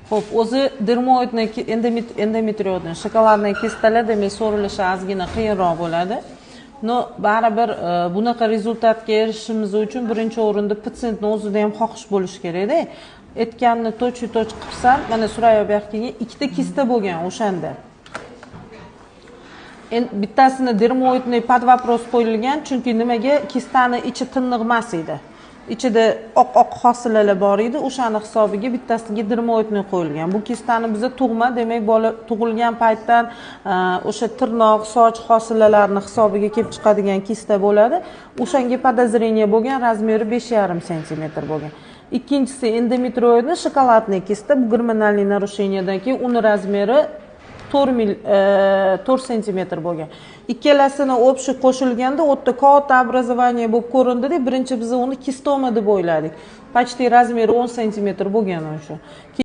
Xo'p, o'zi dermoidni endometriozning shokoladniy kistalar demak so'rilishi ozgina qiyinroq bo'ladi. No, baribir bunaqa rezultatga erishishimiz uchun birinchi o'rinda patsientning o'zida ham xohish bo'lishi kerak-da. Aytganni to'ch qilsam, mana Surayyo bu yoqqa ikkita kista bo'lgan o'shanda. Bittasini dermoidni под вопрос qo'yilgan, chunki nimaga kistani ichi tiniq emas edi. Ichida oq hosilalar bor edi, o'shani hisobiga bittasiga dermoidni qo'yilgan. Bu kistani biza tug'ma, demak bola tug'ilgan paytdan o'sha tirnoq, soch hosilalarini hisobiga kelib chiqadigan kista bo'ladi. O'shanga podozreniya bo'lgan, razmeri 5,5 sm bo'lgan. Ikkinchisi endometrioidni shokoladniy kista, bu gormonal narushenияdan keyin uni razmeri 4 sm bo'lgan. Ikkalasini общий qo'shilganda o'tda katta образование bo'lib ko'rindi-da, birinchi biz uni kistoma deb o'yladik. Почти razmeri 10 sm bo'lgan o'sha.